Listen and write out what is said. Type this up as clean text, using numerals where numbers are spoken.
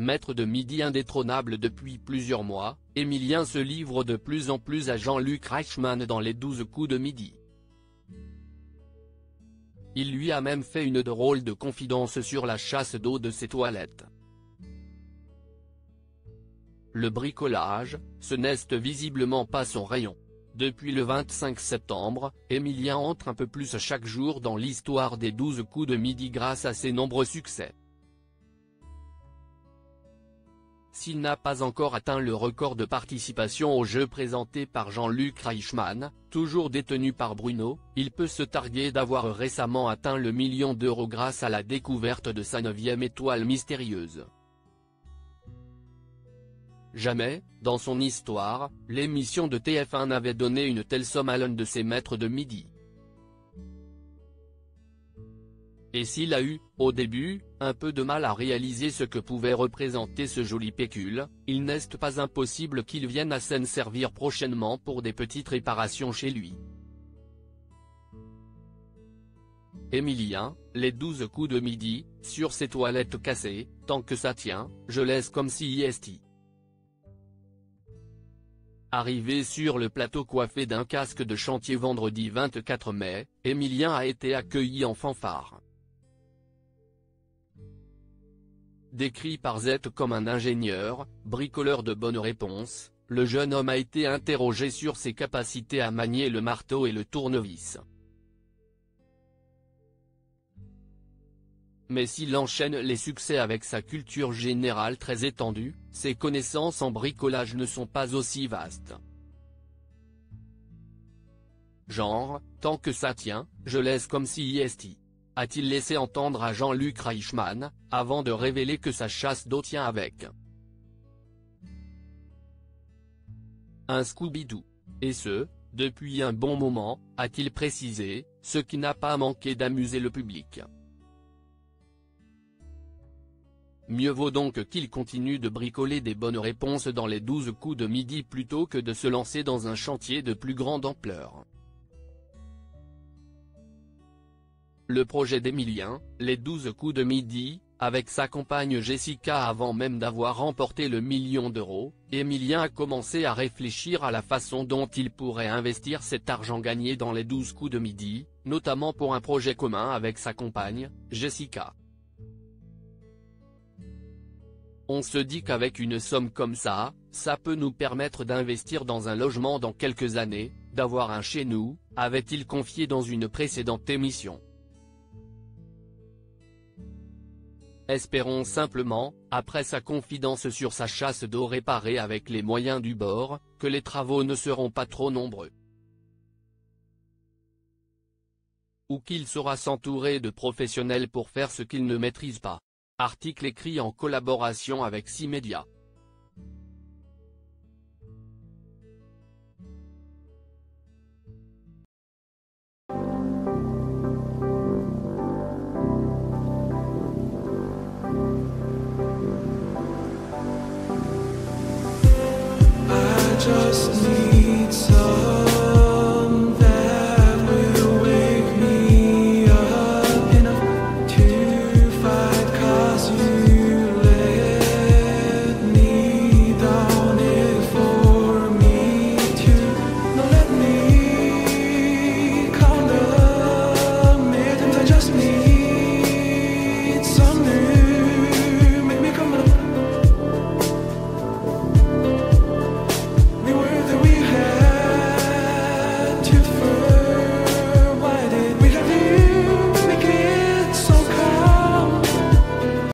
maître de midi indétrônable depuis plusieurs mois, Emilien se livre de plus en plus à Jean-Luc Reichmann dans les 12 coups de midi. Il lui a même fait une drôle de confidence sur la chasse d'eau de ses toilettes. Le bricolage, ce n'est visiblement pas son rayon. Depuis le 25 septembre, Emilien entre un peu plus chaque jour dans l'histoire des 12 coups de midi grâce à ses nombreux succès. S'il n'a pas encore atteint le record de participation au jeu présenté par Jean-Luc Reichmann, toujours détenu par Bruno, il peut se targuer d'avoir récemment atteint le million d'euros grâce à la découverte de sa 9e étoile mystérieuse. Jamais, dans son histoire, l'émission de TF1 n'avait donné une telle somme à l'un de ses maîtres de midi. Et s'il a eu, au début, un peu de mal à réaliser ce que pouvait représenter ce joli pécule, il n'est pas impossible qu'il vienne à Seine servir prochainement pour des petites réparations chez lui. Emilien, les 12 coups de midi, sur ses toilettes cassées, tant que ça tient, je laisse comme si est. Arrivé sur le plateau coiffé d'un casque de chantier vendredi 24 mai, Emilien a été accueilli en fanfare. Décrit par Z comme un ingénieur, bricoleur de bonnes réponses, le jeune homme a été interrogé sur ses capacités à manier le marteau et le tournevis. Mais s'il enchaîne les succès avec sa culture générale très étendue, ses connaissances en bricolage ne sont pas aussi vastes. Genre, tant que ça tient, je laisse comme si est. A-t-il laissé entendre à Jean-Luc Reichmann, avant de révéler que sa chasse d'eau tient avec un Scooby-Doo. Et ce, depuis un bon moment, a-t-il précisé, ce qui n'a pas manqué d'amuser le public. Mieux vaut donc qu'il continue de bricoler des bonnes réponses dans les 12 coups de midi plutôt que de se lancer dans un chantier de plus grande ampleur. Le projet d'Emilien, les 12 coups de midi, avec sa compagne Jessica avant même d'avoir remporté le million d'euros, Emilien a commencé à réfléchir à la façon dont il pourrait investir cet argent gagné dans les 12 coups de midi, notamment pour un projet commun avec sa compagne, Jessica. On se dit qu'avec une somme comme ça peut nous permettre d'investir dans un logement dans quelques années, d'avoir un chez nous, avait-il confié dans une précédente émission. Espérons simplement, après sa confidence sur sa chasse d'eau réparée avec les moyens du bord, que les travaux ne seront pas trop nombreux. Ou qu'il saura s'entourer de professionnels pour faire ce qu'il ne maîtrise pas. Article écrit en collaboration avec 6 médias.